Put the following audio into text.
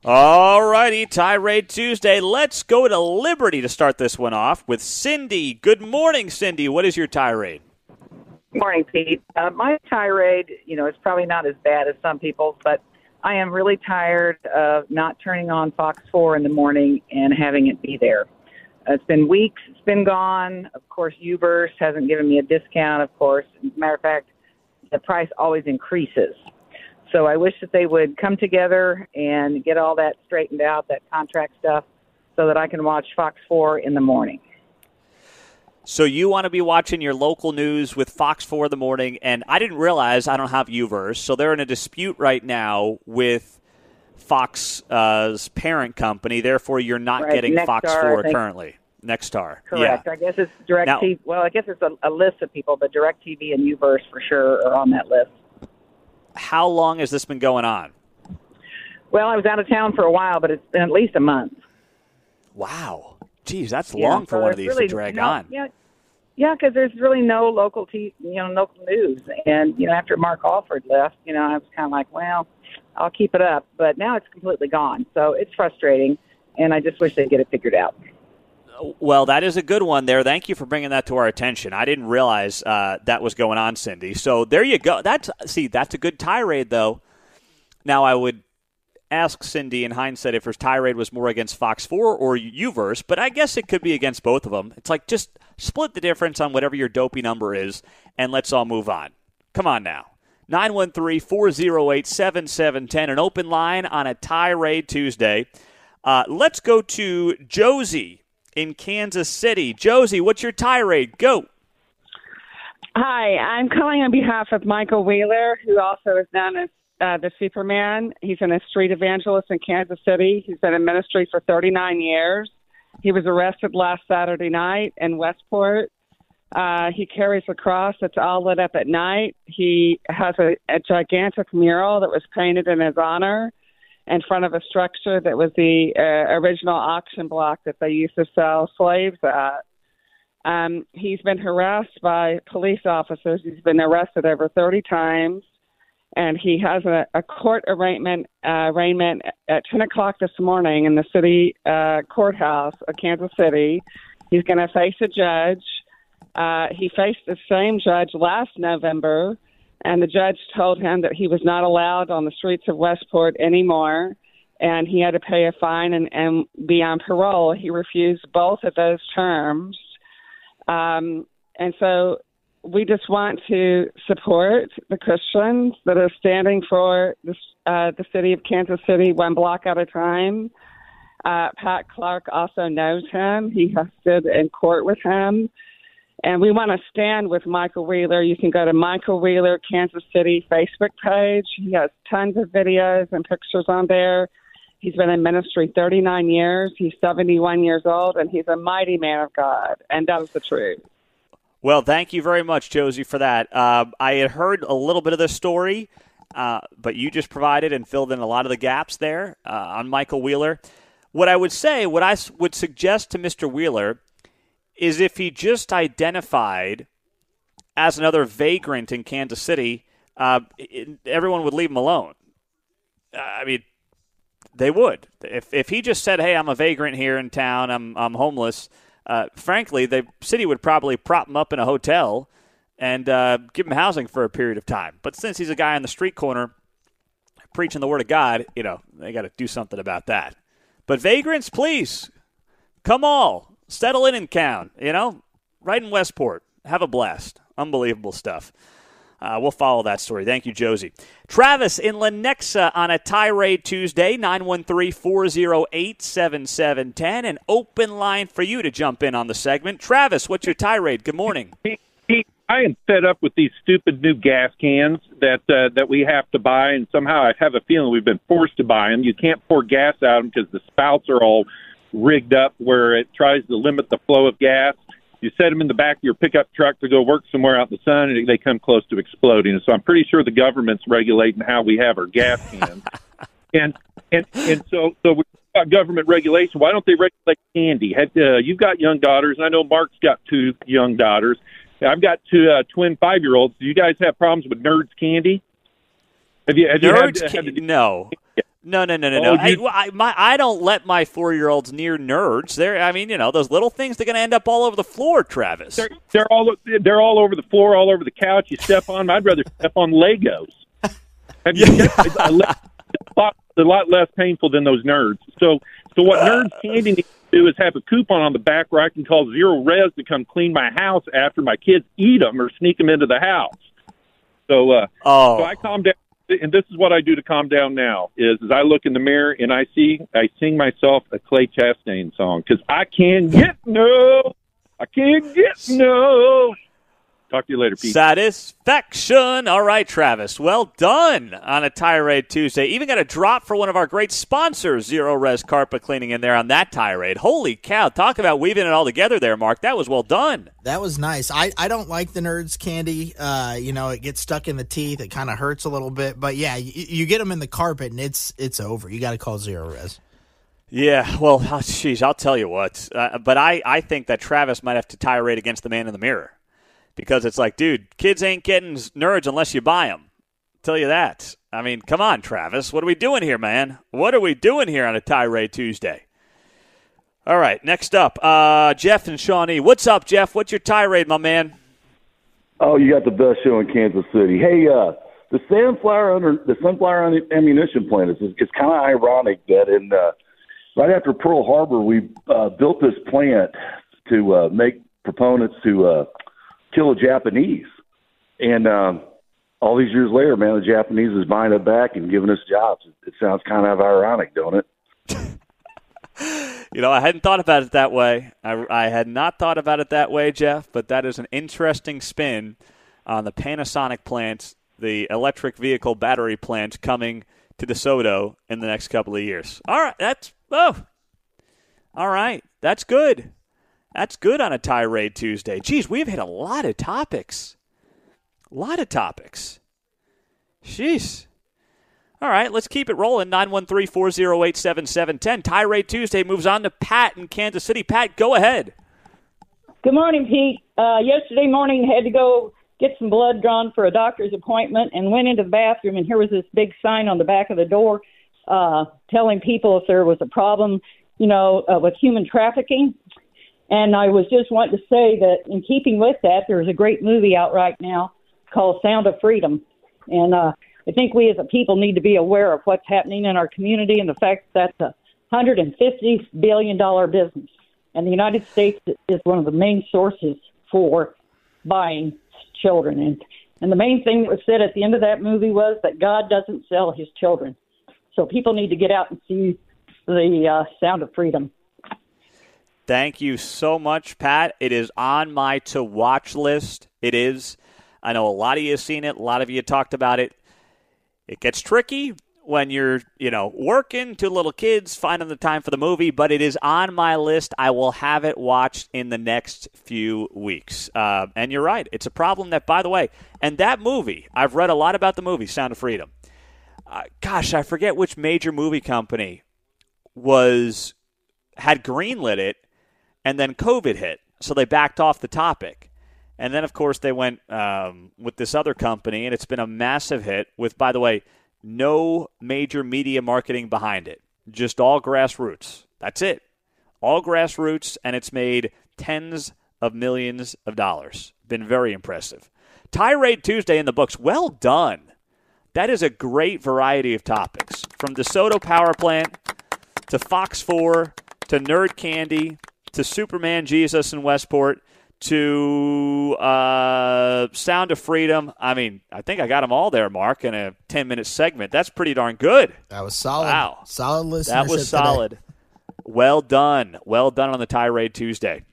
All righty, Tirade Tuesday. Let's go to Liberty to start this one off with Cindy. Good morning, Cindy. What is your tirade? Good morning, Pete. My tirade, is probably not as bad as some people's, but I am really tired of not turning on Fox 4 in the morning and having it be there. It's been weeks. It's been gone. Of course, Uverse hasn't given me a discount, of course. As a matter of fact, the price always increases. So I wish that they would come together and get all that straightened out, that contract stuff, so that I can watch Fox 4 in the morning. So you want to be watching your local news with Fox 4 in the morning, and I didn't realize I don't have Uverse, so they're in a dispute right now with Fox's parent company. Therefore, you're not getting Fox 4 currently. Nexstar. Correct. Yeah. I guess it's DirecTV. Well, I guess it's a list of people, but DirecTV and Uverse for sure are on that list. How long has this been going on? Well, I was out of town for a while, but it's been at least a month. Wow. Geez, that's long for one of these to drag on. Yeah, because there's really no local local news. And, after Mark Alford left, I was kind of like, well, I'll keep it up. But now it's completely gone. So it's frustrating, and I just wish they'd get it figured out. Well, that is a good one there. Thank you for bringing that to our attention. I didn't realize that was going on, Cindy. So there you go. That's a good tirade, though. Now, I would ask Cindy in hindsight if her tirade was more against Fox 4 or Uverse, but I guess it could be against both of them. It's like just split the difference on whatever your dopey number is, and let's all move on. Come on now. 913-408-7710, an open line on a Tirade Tuesday. Let's go to Josie in Kansas City. Josie, what's your tirade? Go. Hi, I'm calling on behalf of Michael Wheeler, who also is known as the Superman. He's a street evangelist in Kansas City. He's been in ministry for 39 years. He was arrested last Saturday night in Westport. He carries a cross that's all lit up at night. He has a gigantic mural that was painted in his honor in front of a structure that was the original auction block that they used to sell slaves at. He's been harassed by police officers. He's been arrested over 30 times, and he has a court arraignment at 10 o'clock this morning in the city courthouse of Kansas City. He's going to face a judge. He faced the same judge last November, and the judge told him that he was not allowed on the streets of Westport anymore, and he had to pay a fine and be on parole. He refused both of those terms. And so we just want to support the Christians that are standing for the city of Kansas City one block at a time. Pat Clark also knows him. He has stood in court with him. And we want to stand with Michael Wheeler. You can go to Michael Wheeler Kansas City Facebook page. He has tons of videos and pictures on there. He's been in ministry 39 years. He's 71 years old, and he's a mighty man of God. And that is the truth. Well, thank you very much, Josie, for that. I had heard a little bit of this story, but you just provided and filled in a lot of the gaps there on Michael Wheeler. What I would suggest to Mr. Wheeler is if he just identified as another vagrant in Kansas City, everyone would leave him alone. I mean, they would. If he just said, hey, I'm a vagrant here in town, I'm homeless, frankly, the city would probably prop him up in a hotel and give him housing for a period of time. But since he's a guy on the street corner preaching the word of God, they got to do something about that. But vagrants, please, come all. Settle in town, right in Westport. Have a blast. Unbelievable stuff. We'll follow that story. Thank you, Josie. Travis in Lenexa on a Tirade Tuesday, 913-408-7710. An open line for you to jump in on the segment. Travis, what's your tirade? Good morning. I am fed up with these stupid new gas cans that we have to buy, and somehow I have a feeling we've been forced to buy them. You can't pour gas out of them because the spouts are all rigged up where it tries to limit the flow of gas. You set them in the back of your pickup truck to go work somewhere out in the sun, and they come close to exploding. And so I'm pretty sure the government's regulating how we have our gas cans. and so we've got government regulation. Why don't they regulate candy? You've got young daughters, and I know Mark's got 2 young daughters. I've got 2 twin 5-year-olds. Do you guys have problems with Nerds candy? No. No. Oh, I don't let my 4-year-olds near nerds. Those little things, they're going to end up all over the floor, Travis. They're all over the floor, all over the couch. You step on them. I'd rather step on Legos. A lot less painful than those nerds. So what Nerds Candy needs to do is have a coupon on the back where I can call Zero Res to come clean my house after my kids eat them or sneak them into the house. So I calm down. And this is what I do to calm down now is I look in the mirror and I sing myself a Clay Chastain song because I can't get no. Talk to you later, Pete. Satisfaction. All right, Travis. Well done on a Tirade Tuesday. Even got a drop for one of our great sponsors, Zero Res Carpet Cleaning, in there on that tirade. Holy cow. Talk about weaving it all together there, Mark. That was well done. That was nice. I don't like the Nerds Candy. It gets stuck in the teeth. It kind of hurts a little bit. But, yeah, you get them in the carpet, and it's over. You got to call Zero Res. Yeah, well, geez, I'll tell you what. But I think that Travis might have to tirade against the man in the mirror. Because it's like, dude, kids ain't getting nerds unless you buy them. I'll tell you that. I mean, come on, Travis. What are we doing here, man? What are we doing here on a Tirade Tuesday? All right, next up, Jeff and Shawnee. What's up, Jeff? What's your tirade, my man? Oh, you got the best show in Kansas City. Hey, the Sunflower ammunition plant, it's kind of ironic that right after Pearl Harbor, we built this plant to make proponents to kill the Japanese. And all these years later, man, the Japanese is buying it back and giving us jobs. It sounds kind of ironic, don't it? I hadn't thought about it that way. I had not thought about it that way, Jeff, but that is an interesting spin on the Panasonic plant, the electric vehicle battery plant coming to DeSoto in the next couple of years. All right, all right, that's good. That's good on a Tirade Tuesday. Geez, we've hit a lot of topics. Jeez. All right, let's keep it rolling. 913-408-7710. Tirade Tuesday moves on to Pat in Kansas City. Pat, go ahead. Good morning, Pete. Yesterday morning, had to go get some blood drawn for a doctor's appointment and went into the bathroom, and here was this big sign on the back of the door telling people if there was a problem, with human trafficking. And I was just wanting to say that in keeping with that, there's a great movie out right now called Sound of Freedom. And I think we as a people need to be aware of what's happening in our community and the fact that that's a $150 billion business. And the United States is one of the main sources for buying children. And the main thing that was said at the end of that movie was that God doesn't sell his children. So people need to get out and see the Sound of Freedom. Thank you so much, Pat. It is on my to-watch list. It is. I know a lot of you have seen it. A lot of you talked about it. It gets tricky when you're, working, 2 little kids, finding the time for the movie, but it is on my list. I will have it watched in the next few weeks. And you're right. It's a problem that, by the way, and that movie, I've read a lot about the movie, Sound of Freedom. I forget which major movie company had greenlit it, and then COVID hit, so they backed off the topic. And then, of course, they went with this other company, and it's been a massive hit with, by the way, no major media marketing behind it. Just all grassroots. That's it. All grassroots, and it's made tens of millions of dollars. Been very impressive. Tirade Tuesday in the books. Well done. That is a great variety of topics. From DeSoto Power Plant to Fox 4 to Nerd Candy to Superman Jesus in Westport to Sound of Freedom. I mean, I think I got them all there, Mark, in a 10-minute segment. That's pretty darn good. That was solid. Wow. Solid listenership That was solid. Today. Well done. Well done on the Tirade Tuesday.